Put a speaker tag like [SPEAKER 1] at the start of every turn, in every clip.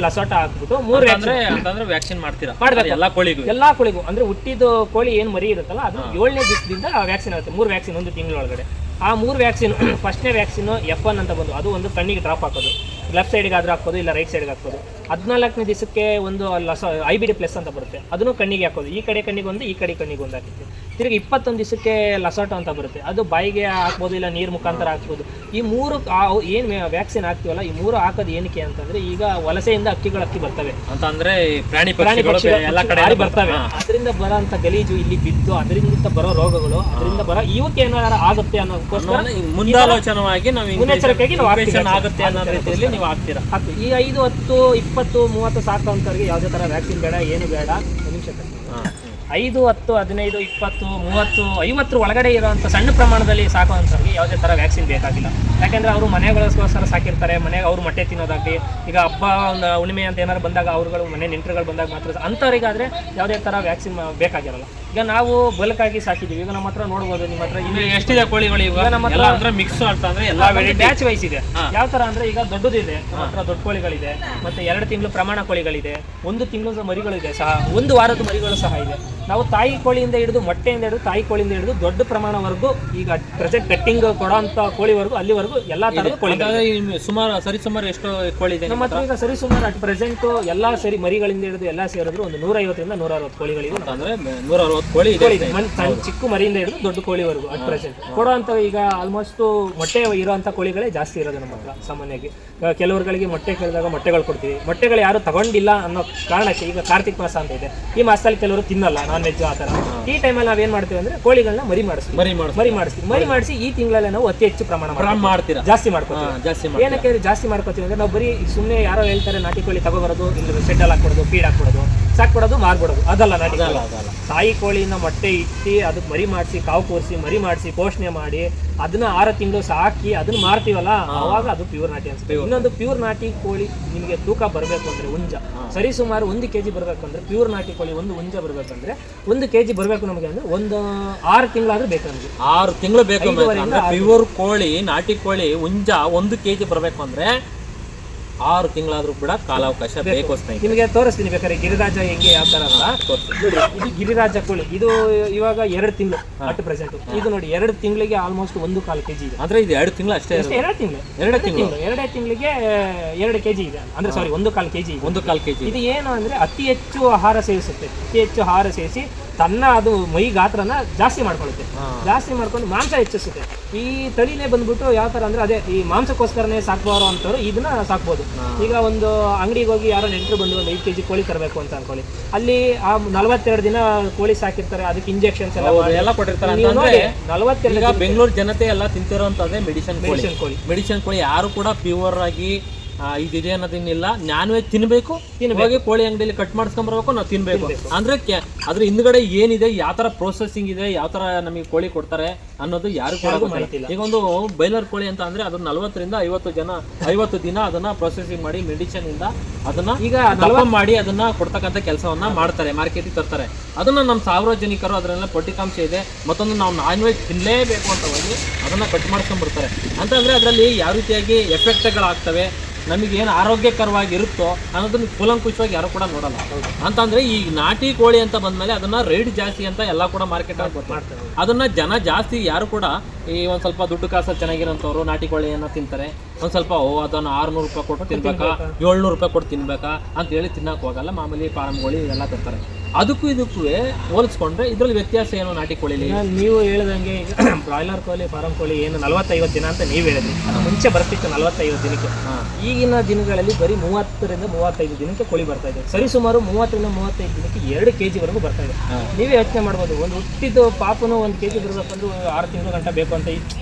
[SPEAKER 1] ಲಸಾಟ ಹಾಕ್ಬಿಟ್ಟು 3
[SPEAKER 2] ಅಂತಂದ್ರೆ ವ್ಯಾಕ್ಸಿನ್ ಮಾಡ್ತೀರಾ
[SPEAKER 1] ಮಾಡ್ಬೇಕು
[SPEAKER 2] ಎಲ್ಲಾ
[SPEAKER 1] ಕೋಳಿಗೂ. ಅಂದ್ರೆ ಹುಟ್ಟಿದ ಕೋಳಿ ಏನ್ ಮರಿ ಇರುತ್ತಲ್ಲ ಅದು 7ನೇ ದಿವಸದಿಂದ ವ್ಯಾಕ್ಸಿನ್ ಆಗುತ್ತೆ. 3 ವ್ಯಾಕ್ಸಿನ್ ಒಂದು ತಿಂಗಳೊಳಗಡೆ. ಆ 3 ವ್ಯಾಕ್ಸಿನ್ ಫಸ್ಟ್ನೇ ವ್ಯಾಕ್ಸಿನ್ F1 ಅಂತ ಬಂದು ಅದು ಒಂದು ಕಣ್ಣಿಗೆ ಡ್ರಾಪ್ ಹಾಕೋದು, ಲೆಫ್ಟ್ ಸೈಡ್ಗೆ ಆದ್ರೂ ಹಾಕೋದು ಇಲ್ಲ ರೈಟ್ ಸೈಡ್ಗೆ ಹಾಕೋದು. 14ನೇ ದಿವಸಕ್ಕೆ ಒಂದು IBD ಪ್ಲಸ್ ಅಂತ ಬರುತ್ತೆ, ಅದನ್ನು ಕಣ್ಣಿಗೆ ಹಾಕೋದು. ಈ ಕಡೆ ಕಣ್ಣಿಗೆ ಒಂದು, ಈ ಕಡೆ ಕಣ್ಣಿಗೆ ಒಂದು ಹಾಕಿತ್ತು. ತಿರುಗಿ 21 ದಿವಸಕ್ಕೆ ಲಸಾಟೋ ಅಂತ ಬರುತ್ತೆ, ಅದು ಬಾಯಿಗೆ ಹಾಕ್ಬೋದು ಇಲ್ಲ ನೀರು ಮುಖಾಂತರ ಹಾಕ್ಬೋದು. ಈ 3 ಏನು ವ್ಯಾಕ್ಸಿನ್ ಹಾಕ್ತೀವಲ್ಲ, ಈ 3 ಹಾಕೋದು ಏನಕ್ಕೆ ಅಂತಂದ್ರೆ ಈಗ ವಲಸೆಯಿಂದ ಅಕ್ಕಿ ಬರ್ತವೆ
[SPEAKER 2] ಅಂತಂದ್ರೆ ಪ್ರಾಣಿ ಎಲ್ಲ ಕಡೆ
[SPEAKER 1] ಬರ್ತವೆ. ಅದರಿಂದ ಬರೋಂಥ ಗಲೀಜು ಇಲ್ಲಿ ಬಿದ್ದು ಅದರಿಂದ ಬರೋ ರೋಗಗಳು, ಅದರಿಂದ ಬರೋ ಇವಕ್ಕೆ ಏನಾರ ಆಗುತ್ತೆ ಅನ್ನೋದಕ್ಕೋಸ್ಕರ
[SPEAKER 2] ಮುಂದಾಲೋಚನವಾಗಿ
[SPEAKER 1] ಮುನ್ನೆಚ್ಚರಿಕೆಯಾಗಿ ನಾವು
[SPEAKER 2] ಆಗುತ್ತೆ ಅನ್ನೋ ರೀತಿಯಲ್ಲಿ ನೀವು ಹಾಕ್ತೀರಾ.
[SPEAKER 1] ಈ 5, 10, 20, 30 ಸಾಕೋಂಥವ್ರಿಗೆ ಯಾವುದೇ ಥರ ವ್ಯಾಕ್ಸಿನ್ ಬೇಡ, ಏನು ಬೇಡ. ಒಂದು ನಿಮಿಷ 5, 10, 15, 20, 30, 50 ಒಳಗಡೆ ಇರುವಂಥ ಸಣ್ಣ ಪ್ರಮಾಣದಲ್ಲಿ ಸಾಕುವಂಥವ್ರಿಗೆ ಯಾವುದೇ ಥರ ವ್ಯಾಕ್ಸಿನ್ ಬೇಕಾಗಿಲ್ಲ. ಯಾಕೆಂದರೆ ಅವರು ಮನೆಗಳಿಗೋಸ್ಕರ ಸಾಕಿರ್ತಾರೆ, ಮನೆಗೆ ಅವರು ಮೊಟ್ಟೆ ತಿನ್ನೋದಾಗಲಿ, ಈಗ ಹಬ್ಬ ಒಂದು ಹುಣ್ಣಿಮೆ ಅಂತ ಏನಾರು ಬಂದಾಗ ಅವ್ರುಗಳು ಮನೆ ನೆಂಟರುಗಳು ಬಂದಾಗ ಮಾತ್ರ ಅಂಥವ್ರಿಗಾದರೆ ಯಾವುದೇ ಥರ ವ್ಯಾಕ್ಸಿನ್ ಬೇಕಾಗಿರಲ್ಲ. ಈಗ ನಾವು ಬಲ್ಕಾಗಿ ಸಾಕಿದ್ದೀವಿ. ಈಗ ನಮ್ಮ ಹತ್ರ ನೋಡ್ಬೋದು, ನಿಮ್ಮ ಹತ್ರ ಇಲ್ಲಿ
[SPEAKER 2] ಎಷ್ಟಿದೆ ಕೋಳಿಗಳು ಈಗ ನಮ್ಮ ಹತ್ರ ಅಂದ್ರೆ ಮಿಕ್ಸ್ ಅಂತಂದ್ರೆ ಎಲ್ಲ
[SPEAKER 1] ಬ್ಯಾಚ್ ವೈಸ್ ಇದೆ. ಯಾವ ಥರ ಅಂದರೆ ಈಗ ದೊಡ್ಡದಿದೆ, ನಮ್ಮ ಹತ್ರ ದೊಡ್ಡ ಕೋಳಿಗಳಿದೆ, ಮತ್ತು 2 ತಿಂಗಳು ಪ್ರಮಾಣ ಕೋಳಿಗಳಿದೆ, 1 ತಿಂಗಳು ಮರಿಗಳಿದೆ ಸಹ, 1 ವಾರದ ಮರಿಗಳು ಸಹ ಇದೆ. ನಾವು ತಾಯಿ ಕೋಳಿಯಿಂದ ಹಿಡಿದು ಮೊಟ್ಟೆಯಿಂದ ಹಿಡಿದು ತಾಯಿ ಕೋಳಿಯಿಂದ ಹಿಡಿದು ದೊಡ್ಡ ಪ್ರಮಾಣವರೆಗೂ ಈಗ ಪ್ರೆಸೆಂಟ್ ಕಟ್ಟಿಂಗ್ ಕೊಡೋಂಥ ಕೋಳಿವರೆಗೂ ಅಲ್ಲಿವರೆಗೂ ಎಲ್ಲಾ ತರದ ಕೋಳಿ.
[SPEAKER 2] ಸರಿಸುಮಾರು ಎಷ್ಟು ಕೋಳಿ ಇದೆ
[SPEAKER 1] ನಮ್ಮ ಹತ್ರ? ಈಗ ಸರಿಸುಮಾರು ಅಟ್ ಪ್ರೆಸೆಂಟ್ ಎಲ್ಲಾ ಸರಿ ಮರಿಗಳಿಂದ ಹಿಡಿದು ಎಲ್ಲಾ ಸೇರಿದ್ರು ಒಂದು 150ರಿಂದ 160 ಕೋಳಿಗಳಿದೆ.
[SPEAKER 2] ಅಂದ್ರೆ 160 ಕೋಳಿ
[SPEAKER 1] ಚಿಕ್ಕ ಮರಿಯಿಂದ ಹಿಡಿದು ದೊಡ್ಡ ಕೋಳಿವರೆಗೂ ಅಟ್ ಪ್ರೆಸೆಂಟ್ ಕೊಡುವಂತ. ಈಗ ಆಲ್ಮೋಸ್ಟ್ ಮೊಟ್ಟೆ ಇರುವಂತ ಕೋಳಿಗಳೇ ಜಾಸ್ತಿ ಇರೋದು ನಮ್ಮ ಹತ್ರ. ಸಾಮಾನ್ಯವಾಗಿ ಕೆಲವರುಗಳಿಗೆ ಮೊಟ್ಟೆ ಕೇಳಿದಾಗ ಮೊಟ್ಟೆಗಳು ಕೊಡ್ತೀವಿ. ಮೊಟ್ಟೆಗಳು ಯಾರು ತಗೊಂಡಿಲ್ಲ ಅನ್ನೋ ಕಾರಣಕ್ಕೆ ಈಗ ಕಾರ್ತಿಕ್ ಮಾಸ ಅಂತ ಇದೆ, ಈ ಮಾಸದಲ್ಲಿ ಕೆಲವರು ತಿನ್ನಲ್ಲ ನಾನ್ ವೆಜ್ ಆ ಥರ. ಈ ಟೈಮಲ್ಲಿ ನಾವೇನ್ ಮಾಡ್ತೀವಿ ಅಂದ್ರೆ ಕೋಳಿಗಳನ್ನ ಮರಿ ಮಾಡಿಸಿ ಈ ತಿಂಗಳಲ್ಲಿ ನಾವು ಅತಿ ಹೆಚ್ಚು ಪ್ರಮಾಣ
[SPEAKER 2] ಮಾಡ್ತೀರಾ,
[SPEAKER 1] ಜಾಸ್ತಿ ಮಾಡ್ಕೊತೀವಿ. ಏನಕ್ಕೆ ಜಾಸ್ತಿ ಮಾಡ್ಕೊತೀವಿ ಅಂದ್ರೆ ನಾವು ಬರೀ ಸುಮ್ಮನೆ ಯಾರೋ ಹೇಳ್ತಾರೆ ನಾಟಿ ಕೋಳಿ ತಗೋಬರೋದು, ಇಲ್ಲ ಶೆಡ್ಡಲ್ಲಿ ಹಾಕ್ಬಿಡೋದು, ಫೀಡ್ ಹಾಕ್ಬಿಡೋದು, ಸಾಕ್ಬಿಡೋದು, ಮಾರ್ಬಿಡೋದು, ಅದಲ್ಲ ನಾಟಿ ಕೋಳಿ. ತಾಯಿ ಕೋಳಿನ ಮೊಟ್ಟೆ ಇಟ್ಟು ಅದಕ್ಕೆ ಮರಿ ಮಾಡಿಸಿ, ಕಾವು ಕೂರಿಸಿ, ಮರಿ ಮಾಡಿಸಿ, ಪೋಷಣೆ ಮಾಡಿ, ಅದನ್ನ 6 ತಿಂಗಳು ಸಾಕಿ ಅದನ್ನ ಮಾರ್ತೀವಲ್ಲ, ಅವಾಗ ಅದು ಪ್ಯೂರ್ ನಾಟಿ ಅನ್ಸುತ್ತೆ. ಇನ್ನೊಂದು ಪ್ಯೂರ್ ನಾಟಿ ಕೋಳಿ ನಿಮಗೆ ತೂಕ ಬರಬೇಕು ಅಂದ್ರೆ ಹುಂಜ ಸರಿಸುಮಾರು 1 kg ಬರ್ಬೇಕಂದ್ರೆ, ಪ್ಯೂರ್ ನಾಟಿ ಕೋಳಿ ಒಂದು ಹುಂಜ ಬರ್ಬೇಕಂದ್ರೆ 1 kg ಬರಬೇಕು ನಮಗೆ ಅಂದ್ರೆ ಒಂದು 6 ತಿಂಗಳಾದ್ರೂ ಬೇಕು ನಮಗೆ.
[SPEAKER 2] 6 ತಿಂಗಳು ಬೇಕು. ಪ್ಯೂರ್ ಕೋಳಿ ನಾಟಿ ಕೋಳಿ ಹುಂಜ 1 kg ಬರಬೇಕು ಅಂದ್ರೆ 6 ತಿಂಗಳಾದ್ರೂ ಕೂಡ ಕಾಲಾವಕಾಶ ಬೇಕು.
[SPEAKER 1] ನಿಮಗೆ ತೋರಿಸ್ತೀನಿ ಬೇಕಾದ್ರೆ ಗಿರಿರಾಜ ಹೆಂಗೆ ಯಾವ ತರ ಅಂತ. ಇದು ಗಿರಿರಾಜ ಕೋಳಿ, ಇದು ಇವಾಗ 2 ತಿಂಗಳು ಅಟ್ ಪ್ರೆಸೆಂಟ್. ಇದು ನೋಡಿ 2 ತಿಂಗಳಿಗೆ ಆಲ್ಮೋಸ್ಟ್ 1.25 kg ಇದೆ.
[SPEAKER 2] ಅಂದ್ರೆ ಇದು 2 ತಿಂಗಳು ಅಷ್ಟೇ.
[SPEAKER 1] 2 ತಿಂಗಳಿಗೆ 2 kg ಇದೆ. ಅಂದ್ರೆ ಸಾರಿ 1.25 kg.
[SPEAKER 2] 1.25 kg.
[SPEAKER 1] ಇದು ಏನು ಅಂದ್ರೆ ಅತಿ ಹೆಚ್ಚು ಆಹಾರ ಸೇವಿಸುತ್ತೆ. ಅತಿ ಹೆಚ್ಚು ಆಹಾರ ಸೇವಿಸಿ ತನ್ನ ಅದು ಮೈ ಗಾತ್ರನ ಜಾಸ್ತಿ ಮಾಡ್ಕೊಳ್ಳುತ್ತೆ. ಜಾಸ್ತಿ ಮಾಡ್ಕೊಂಡು ಮಾಂಸ ಹೆಚ್ಚಿಸುತ್ತೆ. ಈ ತಳಿನೇ ಬಂದ್ಬಿಟ್ಟು ಯಾವ ತರ ಅಂದ್ರೆ ಅದೇ ಈ ಮಾಂಸಕ್ಕೋಸ್ಕರನೇ ಸಾಕುವವರು ಅಂತವ್ರು ಇದನ್ನ ಸಾಕ್ಬೋದು. ಈಗ ಒಂದು ಅಂಗಡಿಗೆ ಹೋಗಿ ಯಾರೋ ನೆಂಟರು ಬಂದು ಒಂದು 5 kg ಕೋಳಿ ತರಬೇಕು ಅಂತ ಅನ್ಕೊಳ್ಳಿ, ಅಲ್ಲಿ ಆ 42 ದಿನ ಕೋಳಿ ಸಾಕಿರ್ತಾರೆ, ಅದಕ್ಕೆ ಇಂಜೆಕ್ಷನ್ಸ್
[SPEAKER 2] ಎಲ್ಲ ಕೊಟ್ಟಿರ್ತಾರೆ. 42 ಬೆಂಗಳೂರು ಜನತೆ ಎಲ್ಲ ತಿಂತಿರೋಂಥದ್ದೇ ಮೆಡಿಸಿನ್ ಕೋಳಿ. ಮೆಡಿಸಿನ್ ಕೋಳಿ ಯಾರು ಕೂಡ ಪ್ಯೂರ್ ಆಗಿ ಇದಿದೆ ಅನ್ನೋದೇನಿಲ್ಲ. ನಾನ್ ವೆಜ್ ತಿನ್ಬೇಕು, ಹೋಗಿ ಕೋಳಿ ಅಂಗಡಿಯಲ್ಲಿ ಕಟ್ ಮಾಡಿಸ್ಕೊಂಡ್ಬರ್ಬೇಕು, ನಾವು ತಿನ್ಬೇಕು ಅಂದ್ರೆ ಅದ್ರ ಹಿಂದ್ಗಡೆ ಏನಿದೆ, ಯಾವ ತರ ಪ್ರೊಸೆಸಿಂಗ್ ಇದೆ, ಯಾವ ತರ ನಮಗೆ ಕೋಳಿ ಕೊಡ್ತಾರೆ ಅನ್ನೋದು ಯಾರು ಕೂಡ ಗೊತ್ತಿಲ್ಲ. ಈಗ ಒಂದು ಬೈಲರ್ ಕೋಳಿ ಅಂತ ಅಂದ್ರೆ ಅದನ್ನ 40 ರಿಂದ 50 ದಿನ ಅದನ್ನ ಪ್ರೊಸೆಸಿಂಗ್ ಮಾಡಿ ಮೆಡಿಸಿನ್ ಇಂದ ಅದನ್ನ ಈಗ ಮಾಡಿ ಅದನ್ನ ಕೊಡ್ತಕ್ಕಂಥ ಕೆಲಸವನ್ನ ಮಾಡ್ತಾರೆ, ಮಾರ್ಕೆಟಿಗೆ ತರ್ತಾರೆ. ಅದನ್ನ ನಮ್ಮ ಸಾರ್ವಜನಿಕರು ಅದರೆಲ್ಲ ಪೌಷ್ಟಿಕಾಂಶ ಇದೆ, ಮತ್ತೊಂದು ನಾವು ನಾನ್ ವೆಜ್ ತಿನ್ನಲೇಬೇಕು ಅಂತ ಹೋಗಿ ಅದನ್ನ ಕಟ್ ಮಾಡ್ಕೊಂಡ್ಬಿಡ್ತಾರೆ. ಅಂತಂದ್ರೆ ಅದರಲ್ಲಿ ಯಾವ ರೀತಿಯಾಗಿ ಎಫೆಕ್ಟ್ಗಳಾಗ್ತವೆ, ನಮಗೇನು ಆರೋಗ್ಯಕರವಾಗಿ ಇರುತ್ತೋ ಅನ್ನೋದನ್ನ ಕೂಲಂಕುಷವಾಗಿ ಯಾರು ಕೂಡ ನೋಡಲ್ಲ. ಅಂತಂದ್ರೆ ಈ ನಾಟಿ ಕೋಳಿ ಅಂತ ಬಂದ್ಮೇಲೆ ಅದನ್ನ ರೇಟ್ ಜಾಸ್ತಿ ಅಂತ ಎಲ್ಲ ಕೂಡ ಮಾರ್ಕೆಟ್ ಮಾಡ್ತಾರೆ. ಅದನ್ನ ಜನ ಜಾಸ್ತಿ ಯಾರು ಕೂಡ ಈ ಒಂದ್ ಸ್ವಲ್ಪ ದುಡ್ಡು ಕಾಸ ಚೆನ್ನಾಗಿರೋಂಥವ್ರು ನಾಟಿ ಕೋಳಿಯನ್ನ ತಿಂತಾರೆ. ಒಂದ್ ಸ್ವಲ್ಪ ಅದನ್ನ 600 ರೂಪಾಯಿ ಕೊಟ್ಟು ತಿನ್ಬೇಕಾ, 700 ರೂಪಾಯಿ ಕೊಟ್ಟು ತಿನ್ಬೇಕಾ ಅಂತ ಹೇಳಿ ತಿನ್ನಕ್ ಹೋಗಲ್ಲ. ಮಾಮೂಲಿ ಫಾರಂ ಕೋಳಿ ಇವೆಲ್ಲ ತರ್ತಾರೆ. ಅದಕ್ಕೂ ಇದಕ್ಕೂ ಹೋಲಿಸ್ಕೊಂಡ್ರೆ ಇದ್ರಲ್ಲಿ ವ್ಯತ್ಯಾಸ ಏನು ನಾಟಿ ಕೋಳಿಲಿ?
[SPEAKER 1] ನೀವು ಹೇಳ್ದಂಗೆ ಈಗ ಬ್ರಾಯ್ಲರ್ ಕೋಳಿ, ಫಾರಂ ಕೋಳಿ ಏನು 40-50 ದಿನ ಅಂತ ನೀವು ಹೇಳಿದ್ರಿ. ಮುಂಚೆ ಬರ್ತಿತ್ತು 40-50 ದಿನಕ್ಕೆ. ಈಗಿನ ದಿನಗಳಲ್ಲಿ ಬರೀ 30 ರಿಂದ 35 ದಿನಕ್ಕೆ ಕೋಳಿ ಬರ್ತಾ ಇದೆ. ಸರಿಸುಮಾರು 30 ರಿಂದ 35 ದಿನಕ್ಕೆ 2 kg ವರೆಗೂ ಬರ್ತಾ ಇದೆ. ನೀವೇ ಯೋಚನೆ ಮಾಡ್ಬೋದು, ಒಂದು ಹುಟ್ಟಿದ ಪಾಪನು 1 kg ಬರ್ಬೇಕಂದ್ರೆ 6 ತಿಂಗಳು ಗಂಟ ಬೇಕು ಅಂತ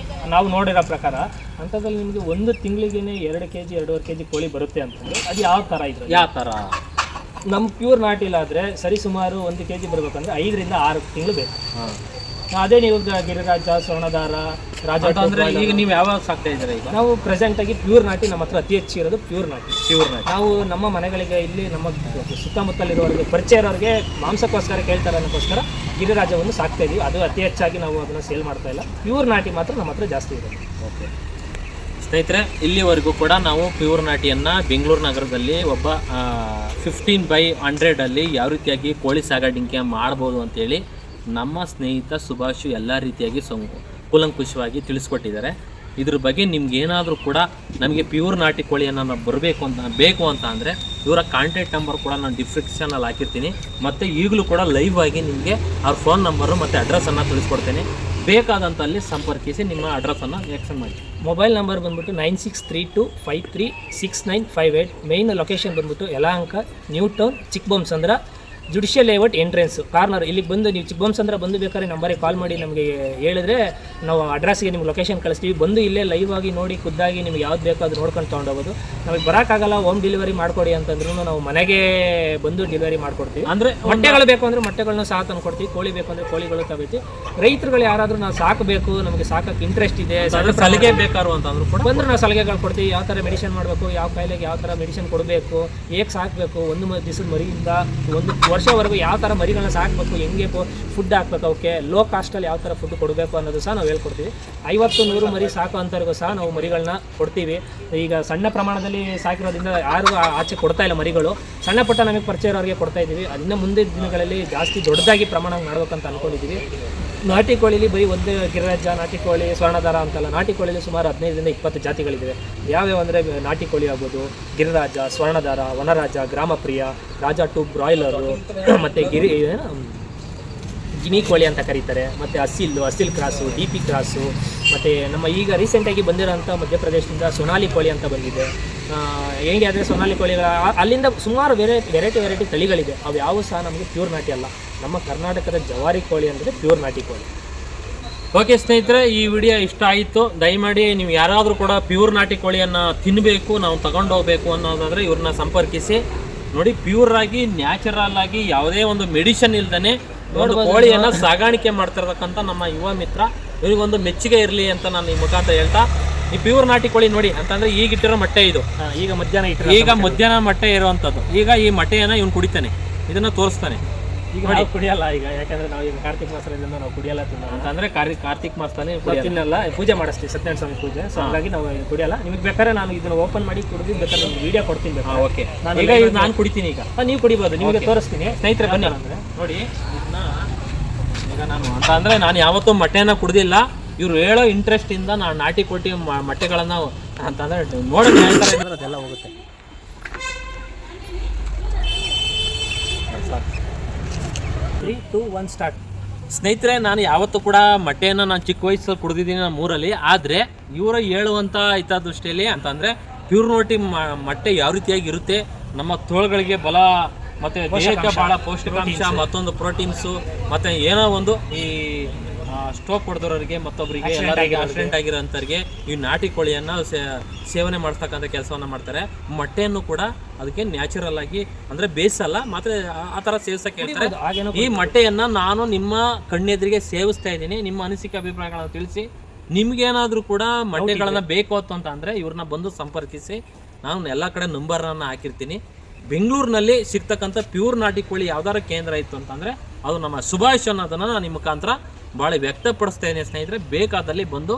[SPEAKER 1] ನಾವು ನೋಡಿರೋ ಪ್ರಕಾರ. ಅಂಥದ್ರಲ್ಲಿ ನಿಮಗೆ 1 ತಿಂಗಳಿಗೇನೆ 2 kg 2.5 kg ಕೋಳಿ ಬರುತ್ತೆ ಅಂತಂದ್ರೆ ಅದು ಯಾವ ಥರ ಇದ್ರೆ,
[SPEAKER 2] ಯಾವ ಥರ
[SPEAKER 1] ನಮ್ಮ ಪ್ಯೂರ್ ನಾಟಿಲ್ಲ ಆದರೆ ಸರಿಸುಮಾರು 1 kg ಬರ್ಬೇಕಂದ್ರೆ 5 ರಿಂದ 6 ತಿಂಗಳು ಬೇಕು. ಅದೇ ನೀವು ಗಿರಿರಾಜ, ಸ್ವರ್ಣಧಾರ, ರಾಜ
[SPEAKER 2] ಅಂದ್ರೆ ಈಗ ನೀವು ಯಾವಾಗ ಸಾಕ್ತಾ ಇದ್ದೀರಾ? ಈಗ
[SPEAKER 1] ನಾವು ಪ್ರೆಸೆಂಟ್ ಆಗಿ ಪ್ಯೂರ್ ನಾಟಿ ನಮ್ಮ ಹತ್ರ ಅತಿ ಹೆಚ್ಚು ಇರೋದು ಪ್ಯೂರ್ ನಾಟಿ. ನಾವು ನಮ್ಮ ಮನೆಗಳಿಗೆ ಇಲ್ಲಿ ನಮ್ಮ ಸುತ್ತಮುತ್ತಲಿರೋರಿಗೆ ಪರಿಚಯ ಇರೋರಿಗೆ ಮಾಂಸಕ್ಕೋಸ್ಕರ ಕೇಳ್ತಾರೆ ಅನ್ನೋಕ್ಕೋಸ್ಕರ ಗಿರಿರಾಜವನ್ನು ಸಾಕ್ತಾ ಇದೀವಿ. ಅದು ಅತಿ ಹೆಚ್ಚಾಗಿ ನಾವು ಅದನ್ನು ಸೇಲ್ ಮಾಡ್ತಾ ಇಲ್ಲ. ಪ್ಯೂರ್ ನಾಟಿ ಮಾತ್ರ ನಮ್ಮ ಹತ್ರ ಜಾಸ್ತಿ ಇದೆ.
[SPEAKER 2] ಓಕೆ ಸ್ನೇಹಿತರೆ, ಇಲ್ಲಿವರೆಗೂ ಕೂಡ ನಾವು ಪ್ಯೂರ್ ನಾಟಿಯನ್ನು ಬೆಂಗಳೂರು ನಗರದಲ್ಲಿ ಒಬ್ಬ 15/100 ಯಾವ ರೀತಿಯಾಗಿ ಕೋಳಿ ಸಾಗಾಣಿಕೆ ಮಾಡ್ಬೋದು ಅಂತೇಳಿ ನಮ್ಮ ಸ್ನೇಹಿತ ಸುಭಾಷು ಎಲ್ಲ ರೀತಿಯಾಗಿ ಕೂಲಂಕುಷವಾಗಿ ತಿಳಿಸ್ಕೊಟ್ಟಿದ್ದಾರೆ. ಇದ್ರ ಬಗ್ಗೆ ನಿಮ್ಗೆ ಏನಾದರೂ ಕೂಡ ನಮಗೆ ಪ್ಯೂರ್ ನಾಟಿ ಕೋಳಿಯನ್ನು ನಾವು ಬೇಕು ಅಂತ ಅಂದರೆ ಇವರ ಕಾಂಟ್ಯಾಕ್ಟ್ ನಂಬರ್ ಕೂಡ ನಾನು ಡಿಸ್ಕ್ರಿಪ್ಷನಲ್ಲಿ ಹಾಕಿರ್ತೀನಿ. ಮತ್ತು ಈಗಲೂ ಕೂಡ ಲೈವ್ ಆಗಿ ನಿಮಗೆ ಅವ್ರ ಫೋನ್ ನಂಬರು ಮತ್ತು ಅಡ್ರೆಸ್ಸನ್ನು ತಿಳಿಸ್ಕೊಡ್ತೇನೆ. ಬೇಕಾದಂತಲ್ಲಿ ಸಂಪರ್ಕಿಸಿ ನಿಮ್ಮ ಅಡ್ರೆಸ್ಸನ್ನು ಎಕ್ಸೆಂಡ್ ಮಾಡಿ.
[SPEAKER 1] ಮೊಬೈಲ್ ನಂಬರ್ ಬಂದ್ಬಿಟ್ಟು 9632536958. ಮೇಯ್ನ್ ಲೊಕೇಶನ್ ಬಂದ್ಬಿಟ್ಟು Yelahanka, new town, Chikkabommasandra, judicial layout entrance corner. ಇಲ್ಲಿಗೆ ಬಂದು ನೀವು ಚಿಕ್ಕಬೊಮ್ಮಸಂದ್ರ ಬಂದು ಬೇಕಾದ್ರೆ ನಂಬರಿಗೆ ಕಾಲ್ ಮಾಡಿ ನಮಗೆ ಹೇಳಿದ್ರೆ ನಾವು ಅಡ್ರೆಸ್ಗೆ ನಿಮ್ಗೆ ಲೊಕೇಶನ್ ಕಳಿಸ್ತೀವಿ. ಬಂದು ಇಲ್ಲೇ ಲೈವ್ ಆಗಿ ನೋಡಿ ಖುದ್ದಾಗಿ ನಿಮ್ಗೆ ಯಾವ್ದು ಬೇಕೋ ಅದು ನೋಡ್ಕೊಂಡು ತೊಗೊಂಡೋಗೋದು. ನಮಗೆ ಬರೋಕ್ಕಾಗಲ್ಲ, ಹೋಮ್ ಡೆಲಿವರಿ ಮಾಡಿಕೊಡಿ ಅಂತಂದ್ರೂ ನಾವು ಮನೆಗೆ ಬಂದು ಡೆಲಿವರಿ ಮಾಡಿಕೊಡ್ತೀವಿ.
[SPEAKER 2] ಅಂದರೆ
[SPEAKER 1] ಮೊಟ್ಟೆಗಳು ಬೇಕು ಅಂದರೆ ಮೊಟ್ಟೆಗಳನ್ನ ಸಹ ತಂದ್ಕೊಡ್ತೀವಿ. ಕೋಳಿ ಬೇಕು ಅಂದರೆ ಕೋಳಿಗಳು ತಗೋತೀವಿ. ರೈತರುಗಳು ಯಾರಾದರೂ ನಾವು ಸಾಕಬೇಕು, ನಮಗೆ ಸಾಕಕ್ಕೆ ಇಂಟ್ರೆಸ್ಟ್ ಇದೆ,
[SPEAKER 2] ಸಲಿಗೆ ಬೇಕಾರು ಅಂತಂದ್ರೂ ಕೂಡ
[SPEAKER 1] ಬಂದರೆ ನಾವು ಸಲಹೆಗಳು ಕೊಡ್ತೀವಿ. ಯಾವ ಥರ ಮೆಡಿಸಿನ್ ಮಾಡಬೇಕು, ಯಾವ ಕಾಯಿಲೆಗೆ ಯಾವ ಥರ ಮೆಡಿಸಿನ್ ಕೊಡಬೇಕು, ಹೇಗೆ ಸಾಕಬೇಕು, ಒಂದು ದಿವಸದ ಮರಿಯಿಂದ ಒಂದು ವರ್ಷವರೆಗೂ ಯಾವ ಥರ ಮರಿಗಳನ್ನ ಸಾಕಬೇಕು, ಹೆಂಗೆ ಫುಡ್ ಹಾಕ್ಬೇಕು, ಅವಕ್ಕೆ ಲೋ ಕಾಸ್ಟಲ್ಲಿ ಯಾವ ಥರ ಫುಡ್ ಕೊಡಬೇಕು ಅನ್ನೋದು ಸಹ ನಾವು ಹೇಳ್ಕೊಡ್ತೀವಿ. 50-100 ಮರಿ ಸಾಕೋ ಅಂಥವ್ರಿಗೂ ಸಹ ನಾವು ಮರಿಗಳನ್ನ ಕೊಡ್ತೀವಿ. ಈಗ ಸಣ್ಣ ಪ್ರಮಾಣದಲ್ಲಿ ಸಾಕಿರೋದ್ರಿಂದ ಯಾರಿಗೂ ಆಚೆ ಕೊಡ್ತಾ ಇಲ್ಲ ಮರಿಗಳು. ಸಣ್ಣ ಪುಟ್ಟ ನಮಗೆ ಪರಿಚಯ ಇರೋರಿಗೆ ಕೊಡ್ತಾ ಇದ್ದೀವಿ. ಅದನ್ನ ಮುಂದಿನ ದಿನಗಳಲ್ಲಿ ಜಾಸ್ತಿ ದೊಡ್ಡದಾಗಿ ಪ್ರಮಾಣ ಮಾಡ್ಬೇಕಂತ ಅಂದ್ಕೊಂಡಿದ್ದೀವಿ. ನಾಟಿ ಕೋಳಿಲಿ ಬರೀ ಒಂದು ಗಿರಿರಾಜ, ನಾಟಿ ಕೋಳಿ, ಸ್ವರ್ಣದಾರ ಅಂತಲ್ಲ. ನಾಟಿ ಕೋಳಿಲಿ ಸುಮಾರು 15-20 ಜಾತಿಗಳಿವೆ. ಯಾವ್ಯಾವ ಅಂದರೆ ನಾಟಿ ಕೋಳಿ ಆಗ್ಬೋದು, ಗಿರಿರಾಜ, ಸ್ವರ್ಣದಾರ, ವನರಾಜ, ಗ್ರಾಮಪ್ರಿಯ, ರಾಜ 2 ಬ್ರಾಯ್ಲರು, ಮತ್ತು ಗಿನಿ ಕೋಳಿ ಅಂತ ಕರೀತಾರೆ. ಮತ್ತು ಅಸಿಲ್ ಕ್ರಾಸು, DP ಕ್ರಾಸು, ಮತ್ತು ನಮ್ಮ ಈಗ ರೀಸೆಂಟಾಗಿ ಬಂದಿರೋಂಥ ಮಧ್ಯಪ್ರದೇಶದಿಂದ ಸೊನಾಲಿ ಕೋಳಿ ಅಂತ ಬಂದಿದೆ. ಹೇಗೆ ಅಂದರೆ ಸೊನಾಲಿ ಕೋಳಿಗಳ ಅಲ್ಲಿಂದ ಸುಮಾರು ವೆರೈಟಿ ತಳಿಗಳಿದೆ. ಅವು ಯಾವೂ ಸಹ ನಮಗೆ ಪ್ಯೂರ್ ನಾಟಿ ಅಲ್ಲ. ನಮ್ಮ ಕರ್ನಾಟಕದ ಜವಾರಿ ಕೋಳಿ ಅಂದರೆ ಪ್ಯೂರ್ ನಾಟಿ ಕೋಳಿ.
[SPEAKER 2] ಓಕೆ ಸ್ನೇಹಿತರೆ, ಈ ವಿಡಿಯೋ ಇಷ್ಟ ಆಯಿತು. ದಯಮಾಡಿ ನೀವು ಯಾರಾದರೂ ಕೂಡ ಪ್ಯೂರ್ ನಾಟಿ ಕೋಳಿಯನ್ನು ತಿನ್ನಬೇಕು, ನಾವು ತಗೊಂಡೋಗ್ಬೇಕು ಅನ್ನೋದಾದರೆ ಇವ್ರನ್ನ ಸಂಪರ್ಕಿಸಿ. ನೋಡಿ, ಪ್ಯೂರ್ ಆಗಿ ನ್ಯಾಚುರಲ್ ಆಗಿ ಯಾವುದೇ ಒಂದು ಮೆಡಿಸಿನ್ ಇಲ್ದೇ ಒಂದು ಕೋಳಿಯನ್ನು ಸಾಗಾಣಿಕೆ ಮಾಡ್ತಿರ್ತಕ್ಕಂಥ ನಮ್ಮ ಯುವ ಮಿತ್ರ, ಇವರಿಗೊಂದು ಮೆಚ್ಚುಗೆ ಇರಲಿ ಅಂತ ನಾನು ಈ ಮುಖಾಂತರ ಹೇಳ್ತಾ, ಈ ಪ್ಯೂರ್ ನಾಟಿ ಕೋಳಿ ನೋಡಿ ಅಂತಂದರೆ ಈಗಿಟ್ಟಿರೋ ಮೊಟ್ಟೆ ಇದು.
[SPEAKER 1] ಈಗ ಮಧ್ಯಾಹ್ನ
[SPEAKER 2] ಮೊಟ್ಟೆ ಇರುವಂಥದ್ದು. ಈಗ ಈ ಮೊಟ್ಟೆಯನ್ನು ಇವನು ಕುಡಿತಾನೆ, ಇದನ್ನು ತೋರಿಸ್ತಾನೆ.
[SPEAKER 1] ಈಗ ನಾವು ಕುಡಿಯಲ್ಲ ಈಗ, ಯಾಕಂದ್ರೆ ನಾವು ಈಗ ಕಾರ್ತಿಕ್ ಮಾಸದಿಂದ ನಾವು ಕುಡಿಯಲ್ಲ
[SPEAKER 2] ಅಂತಂದರೆ ಕಾರ್ತಿಕ್ ಮಾಸದಲ್ಲಿ
[SPEAKER 1] ತಿನ್ನಲ್ಲ, ಪೂಜೆ ಮಾಡಿಸ್ತೀವಿ, ಸತ್ಯನಾರಾಯಣ ಸ್ವಾಮಿ ಪೂಜೆ. ಸೊ ಹಾಗಾಗಿ ನಾವು ಕುಡಿಯಲ್ಲ. ನಿಮಗೆ ಬೇಕಾದ್ರೆ ನಾನು ಇದನ್ನು ಓಪನ್ ಮಾಡಿ ಕುಡಿದು ಬೇಕಾದ್ರೆ ನಿಮ್ಗೆ ವಿಡಿಯೋ ಕೊಡ್ತೀನಿ.
[SPEAKER 2] ಓಕೆ, ನಾನು ಕುಡಿತೀನಿ. ಈಗ
[SPEAKER 1] ನೀವು ಕುಡಿಬೋದು, ನಿಮಗೆ ತೋರಿಸ್ತೀನಿ.
[SPEAKER 2] ಸ್ನೇಹಿತರೆ ಬನ್ನಿ ನೋಡಿ. ಈಗ ನಾನು ಯಾವತ್ತೂ ಮೊಟ್ಟೆಯನ್ನು ಕುಡ್ದಿಲ್ಲ. ಇವ್ರು ಹೇಳೋ ಇಂಟ್ರೆಸ್ಟಿಂದ ನಾನು ನಾಟಿ ಕೋಟಿ ಮೊಟ್ಟೆಗಳನ್ನು ಅಂತಂದರೆ ನೋಡೋದು ಹೇಳ್ತಾರೆ, ಅದೆಲ್ಲ ಹೋಗುತ್ತೆ.
[SPEAKER 1] 3, 2, 1 ಸ್ಟಾರ್ಟ್.
[SPEAKER 2] ಸ್ನೇಹಿತರೆ, ನಾನು ಯಾವತ್ತೂ ಕೂಡ ಮೊಟ್ಟೆಯನ್ನು ನಾನು ಚಿಕ್ಕ ವಯಸ್ಸಲ್ಲಿ ಕುಡಿದಿದ್ದೀನಿ ನಮ್ಮ ಊರಲ್ಲಿ. ಆದರೆ ಇವರು ಹೇಳುವಂಥ ಹಿತದೃಷ್ಟಿಯಲ್ಲಿ ಅಂತಂದರೆ ಪ್ಯೂರ್ ನಾಟಿ ಮೊಟ್ಟೆ ಯಾವ ರೀತಿಯಾಗಿ ಇರುತ್ತೆ, ನಮ್ಮ ತೋಳುಗಳಿಗೆ ಬಲ ಮತ್ತು ದೇಹಕ್ಕೆ ಭಾಳ ಪೌಷ್ಟಿಕಾಂಶ, ಮತ್ತೊಂದು ಪ್ರೋಟೀನ್ಸು, ಮತ್ತು ಏನೋ ಒಂದು ಈ ಸ್ಟ್ರೋಕ್ ಹೊಡೆದವರಿಗೆ ಮತ್ತೊಬ್ಬರಿಗೆ ಎಲ್ಲರಿಗೆ ಆಕ್ಸಿಡೆಂಟ್ ಆಗಿರೋಂಥವ್ರಿಗೆ ಈ ನಾಟಿ ಕೋಳಿಯನ್ನು ಸೇವನೆ ಮಾಡ್ತಕ್ಕಂಥ ಕೆಲಸವನ್ನು ಮಾಡ್ತಾರೆ. ಮೊಟ್ಟೆಯನ್ನು ಕೂಡ ಅದಕ್ಕೆ ನ್ಯಾಚುರಲ್ ಆಗಿ ಅಂದರೆ ಬೇಯಿಸಲ್ಲ, ಮಾತ್ರ ಆ ಥರ ಸೇವಿಸೋಕೆ ಹೇಳ್ತಾರೆ. ಈ ಮೊಟ್ಟೆಯನ್ನು ನಾನು ನಿಮ್ಮ ಕಣ್ಣೆದುರಿಗೆ ಸೇವಿಸ್ತಾ ಇದ್ದೀನಿ. ನಿಮ್ಮ ಅನಿಸಿಕೆ ಅಭಿಪ್ರಾಯಗಳನ್ನು ತಿಳಿಸಿ. ನಿಮ್ಗೇನಾದರೂ ಕೂಡ ಮೊಟ್ಟೆಗಳನ್ನು ಬೇಕು ಅಂತ ಅಂದರೆ ಇವ್ರನ್ನ ಬಂದು ಸಂಪರ್ಕಿಸಿ. ನಾನು ಎಲ್ಲ ಕಡೆ ನಂಬರನ್ನು ಹಾಕಿರ್ತೀನಿ. ಬೆಂಗಳೂರಿನಲ್ಲಿ ಸಿಗ್ತಕ್ಕಂಥ ಪ್ಯೂರ್ ನಾಟಿ ಕೋಳಿ ಯಾವ್ದಾರ ಕೇಂದ್ರ ಇತ್ತು ಅಂತಂದರೆ ಅದು ನಮ್ಮ ಸುಭಾಷ್ ಅನ್ನೋದನ್ನು ನಾನು ನಿಮ್ಮ ಮುಖಾಂತರ ಭಾಳ ವ್ಯಕ್ತಪಡಿಸ್ತಾ ಇದ್ದೀನಿ. ಸ್ನೇಹಿತರೆ, ಬೇಕಾದಲ್ಲಿ ಬಂದು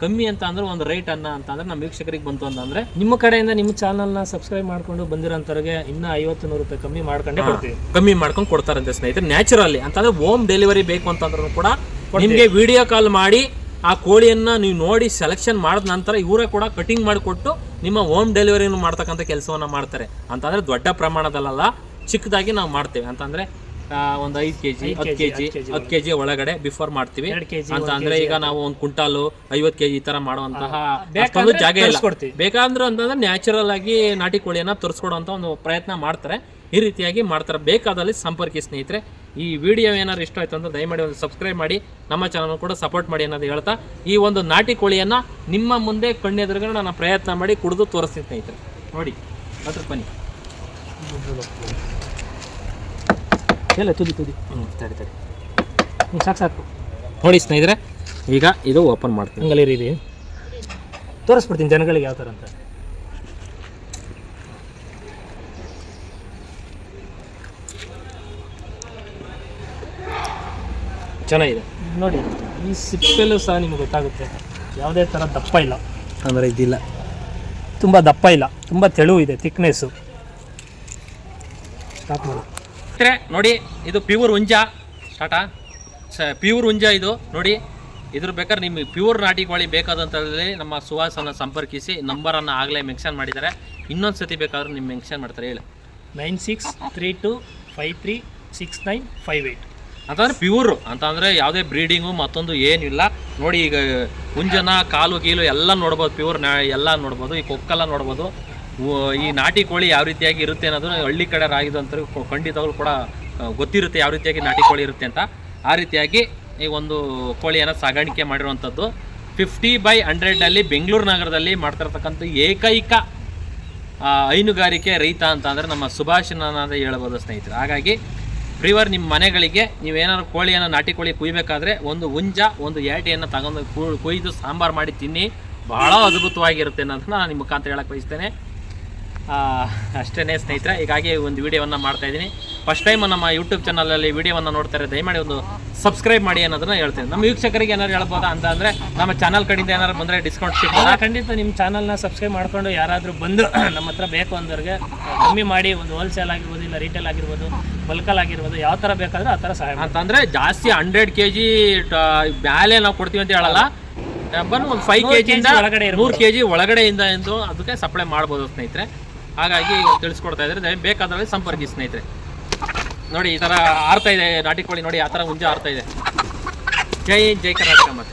[SPEAKER 2] ಕಮ್ಮಿ ಅಂತ ಅಂದರೆ ಒಂದು ರೇಟ್ ಅಂತಂದರೆ ನಮ್ಮ ವೀಕ್ಷಕರಿಗೆ ಬಂತು ಅಂತಂದರೆ
[SPEAKER 1] ನಿಮ್ಮ ಕಡೆಯಿಂದ ನಿಮ್ಮ ಚಾನಲ್ನ ಸಬ್ಸ್ಕ್ರೈಬ್ ಮಾಡ್ಕೊಂಡು ಬಂದಿರೋಂಥವ್ರಿಗೆ ಇನ್ನೂ 50-100 ರೂಪಾಯಿ ಕಮ್ಮಿ ಮಾಡ್ಕೊಂಡೇ ಕೊಡ್ತೀವಿ.
[SPEAKER 2] ಕಮ್ಮಿ ಮಾಡ್ಕೊಂಡು ಕೊಡ್ತಾರಂತೆ ಸ್ನೇಹಿತರೆ. ನ್ಯಾಚುರಲಿ ಅಂತಂದರೆ ಹೋಮ್ ಡೆಲಿವರಿ ಬೇಕು ಅಂತಂದ್ರೂ ಕೂಡ ನಿಮಗೆ ವಿಡಿಯೋ ಕಾಲ್ ಮಾಡಿ ಆ ಕೋಳಿಯನ್ನು ನೀವು ನೋಡಿ ಸೆಲೆಕ್ಷನ್ ಮಾಡಿದ ನಂತರ ಇವರೇ ಕೂಡ ಕಟಿಂಗ್ ಮಾಡಿಕೊಟ್ಟು ನಿಮ್ಮ ಹೋಮ್ ಡೆಲಿವರಿನೂ ಮಾಡ್ತಕ್ಕಂಥ ಕೆಲಸವನ್ನು ಮಾಡ್ತಾರೆ. ಅಂತಂದರೆ ದೊಡ್ಡ ಪ್ರಮಾಣದಲ್ಲ, ಚಿಕ್ಕದಾಗಿ ನಾವು ಮಾಡ್ತೇವೆ. ಅಂತಂದರೆ ಒಂದು 5 kg 10 kg ಒಳಗಡೆ ಬಿಫೋರ್ ಮಾಡ್ತೀವಿ ಅಂತ ಅಂದರೆ ಈಗ ನಾವು ಒಂದು ಕ್ವಿಂಟಾಲು 50 kg ಈ ಥರ ಮಾಡುವಂತಹ ಅಷ್ಟೊಂದು ಜಾಗ ಇಲ್ಲ. ಬೇಕಾದ್ರೆ ಅಂತಂದರೆ ನ್ಯಾಚುರಲ್ ಆಗಿ ನಾಟಿ ಕೋಳಿಯನ್ನು ತರಿಸ್ಕೊಡುವಂಥ ಒಂದು ಪ್ರಯತ್ನ ಮಾಡ್ತಾರೆ. ಈ ರೀತಿಯಾಗಿ ಮಾಡ್ತಾರೆ. ಬೇಕಾದಲ್ಲಿ ಸಂಪರ್ಕಿ ಸ್ನೇಹಿತರೆ. ಈ ವಿಡಿಯೋ ಏನಾದ್ರು ಇಷ್ಟ ಆಯಿತು ಅಂದರೆ ದಯಮಾಡಿ ಒಂದು ಸಬ್ಸ್ಕ್ರೈಬ್ ಮಾಡಿ, ನಮ್ಮ ಚಾನಲ್ ಕೂಡ ಸಪೋರ್ಟ್ ಮಾಡಿ ಅನ್ನೋದು ಹೇಳ್ತಾ, ಈ ಒಂದು ನಾಟಿ ಕೋಳಿಯನ್ನು ನಿಮ್ಮ ಮುಂದೆ ಕಣ್ಣೆದುರುಗಡೆ ನಾನು ಪ್ರಯತ್ನ ಮಾಡಿ ಕುಡಿದು ತೋರಿಸ್ತೀನಿ ಸ್ನೇಹಿತರೆ. ನೋಡಿ ಹತ್ರ ಬನ್ನಿ.
[SPEAKER 1] ಎಲ್ಲ ತುದಿ ತಡಿ ಸಾಕು
[SPEAKER 2] ನೋಡಿ ಸ್ನೇಹಿತರೆ, ಈಗ ಇದು ಓಪನ್ ಮಾಡ್ತೀನಿ.
[SPEAKER 1] ಹಂಗಲ್ಲಿ ರೀತಿ ತೋರಿಸ್ಬಿಡ್ತೀನಿ ಜನಗಳಿಗೆ ಯಾವ ಥರ ಅಂತ.
[SPEAKER 2] ಚೆನ್ನಾಗಿದೆ
[SPEAKER 1] ನೋಡಿ. ಈ ಸಿಪ್ಪೆಲ್ಲೂ ಸಹ ನಿಮ್ಗೆ ಗೊತ್ತಾಗುತ್ತೆ, ಯಾವುದೇ ಥರ ದಪ್ಪ ಇಲ್ಲ.
[SPEAKER 2] ಅಂದರೆ ಇದಿಲ್ಲ,
[SPEAKER 1] ತುಂಬ ದಪ್ಪ ಇಲ್ಲ, ತುಂಬ ತೆಳುವು ಇದೆ, ಥಿಕ್ನೆಸ್ಸು. ಸ್ಟಾಪ್ ಮಾಡಿ
[SPEAKER 2] ನೋಡಿ. ಇದು ಪ್ಯೂರ್ ಹುಂಜ ಸ್ಟಾರ್ಟಾ, ಪ್ಯೂರ್ ಹುಂಜ ಇದು ನೋಡಿ. ಇದ್ರ ಬೇಕಾದ್ರೆ ನಿಮಗೆ ಪ್ಯೂರ್ ನಾಟಿ ಕೋಳಿ ಬೇಕಾದಂಥದ್ರಲ್ಲಿ ನಮ್ಮ ಸುಹಾಸನ ಸಂಪರ್ಕಿಸಿ. ನಂಬರನ್ನು ಆಗಲೇ ಮೆನ್ಷನ್ ಮಾಡಿದ್ದಾರೆ, ಇನ್ನೊಂದು ಸತಿ ಬೇಕಾದ್ರೂ ನಿಮ್ಮ ಮೆನ್ಷನ್ ಮಾಡ್ತಾರೆ. ಹೇಳಿ
[SPEAKER 1] 9632536958
[SPEAKER 2] ಅಂತಂದರೆ ಪ್ಯೂರು ಅಂತಂದರೆ ಯಾವುದೇ ಬ್ರೀಡಿಂಗು ಮತ್ತೊಂದು ಏನಿಲ್ಲ ನೋಡಿ. ಈಗ ಹುಂಜನ ಕಾಲು ಗೀಲು ಎಲ್ಲ ನೋಡ್ಬೋದು, ಪ್ಯೂರ್ ಎಲ್ಲ ನೋಡ್ಬೋದು, ಈ ಕೊಕ್ಕೆಲ್ಲ ನೋಡ್ಬೋದು. ಈ ನಾಟಿ ಕೋಳಿ ಯಾವ ರೀತಿಯಾಗಿ ಇರುತ್ತೆ ಅನ್ನೋದು ಹಳ್ಳಿ ಕಡೆ ರಾಗಿದಂತ ಖಂಡಿತವಾಗ್ಲೂ ಕೂಡ ಗೊತ್ತಿರುತ್ತೆ ಯಾವ ರೀತಿಯಾಗಿ ನಾಟಿ ಕೋಳಿ ಇರುತ್ತೆ ಅಂತ. ಆ ರೀತಿಯಾಗಿ ಈ ಒಂದು ಕೋಳಿಯನ್ನು ಸಾಗಾಣಿಕೆ ಮಾಡಿರುವಂಥದ್ದು 50/100 ಬೆಂಗಳೂರು ನಗರದಲ್ಲಿ ಮಾಡ್ತಿರ್ತಕ್ಕಂಥ ಏಕೈಕ ಹೈನುಗಾರಿಕೆ ರೈತ ಅಂತ ಅಂದರೆ ನಮ್ಮ ಸುಭಾಷನನ್ನಾದ ಹೇಳ್ಬೋದು ಸ್ನೇಹಿತರೆ. ಹಾಗಾಗಿ ಪ್ರಿವರ್ ನಿಮ್ಮ ಮನೆಗಳಿಗೆ ನೀವೇನಾದ್ರು ಕೋಳಿಯನ್ನು ನಾಟಿ ಕೋಳಿ ಕುಯ್ಬೇಕಾದ್ರೆ ಒಂದು ಹುಂಜ ಒಂದು ಏಟಿಯನ್ನು ತಗೊಂಡು ಕುಯ್ದು ಸಾಂಬಾರು ಮಾಡಿ ತಿನ್ನಿ, ಭಾಳ ಅದ್ಭುತವಾಗಿರುತ್ತೆ ಅನ್ನೋದನ್ನ ನಾನು ನಿಮ್ಮ ಮುಖಾಂತರ ಹೇಳಕ್ಕೆ ಬಯಸ್ತೇನೆ. ಅಷ್ಟೇ ಸ್ನೇಹಿತರೆ. ಹೀಗಾಗಿ ಒಂದು ವಿಡಿಯೋವನ್ನು ಮಾಡ್ತಾಯಿದ್ದೀನಿ. ಫಸ್ಟ್ ಟೈಮ್ ನಮ್ಮ ಯೂಟ್ಯೂಬ್ ಚಾನಲಲ್ಲಿ ವಿಡಿಯೋವನ್ನು ನೋಡ್ತಾರೆ, ದಯಮಾಡಿ ಒಂದು ಸಬ್ಸ್ಕ್ರೈಬ್ ಮಾಡಿ ಅನ್ನೋದನ್ನ ಹೇಳ್ತೇನೆ. ನಮ್ಮ ವೀಕ್ಷಕರಿಗೆ ಏನಾದ್ರು ಹೇಳ್ಬೋದಾ ಅಂತ ಅಂದರೆ ನಮ್ಮ ಚಾನಲ್ ಕಡೆಯಿಂದ ಏನಾದ್ರು ಬಂದರೆ ಡಿಸ್ಕೌಂಟ್ ಸಿಗ್ತದೆ.
[SPEAKER 1] ಖಂಡಿತ ನಿಮ್ಮ ಚಾನಲ್ನ ಸಬ್ಸ್ಕ್ರೈಬ್ ಮಾಡ್ಕೊಂಡು ಯಾರಾದರೂ ಬಂದು ನಮ್ಮ ಹತ್ರ ಬೇಕು ಅಂದವ್ರಿಗೆ ಕಮ್ಮಿ ಮಾಡಿ ಒಂದು ಹೋಲ್ಸೇಲ್ ಆಗಿರ್ಬೋದು, ಇಲ್ಲ ರೀಟೇಲ್ ಆಗಿರ್ಬೋದು, ಬಲ್ಕಲ್ ಆಗಿರ್ಬೋದು, ಯಾವ ಥರ ಬೇಕಾದರೂ ಆ ಥರ ಸಹಾಯ
[SPEAKER 2] ಅಂತಂದರೆ ಜಾಸ್ತಿ 100 kg ಬ್ಯಾಲೆ ನಾವು ಕೊಡ್ತೀವಿ ಅಂತ ಹೇಳಲ್ಲ, ಬಂದು ಒಂದು 5 kg ಒಳಗಡೆ 100 kg ಒಳಗಡೆಯಿಂದ ಎಂದು ಅದಕ್ಕೆ ಸಪ್ಲೈ ಮಾಡ್ಬೋದು ಸ್ನೇಹಿತರೆ. ಹಾಗಾಗಿ ತಿಳಿಸ್ಕೊಡ್ತಾ ಇದ್ದಾರೆ, ಬೇಕಾದ್ರೆ ಸಂಪರ್ಕಿಸಿ ಸ್ನೇಹಿತರೆ. ನೋಡಿ ಈ ಥರ ಆರ್ತಾ ಇದೆ ನಾಟಿ ಕೋಳಿ, ನೋಡಿ ಆ ಥರ ಹುಂಜ ಆರ್ತಾ ಇದೆ. ಜೈ ಕರ್ನಾಟಕ. ಮತ್ತೆ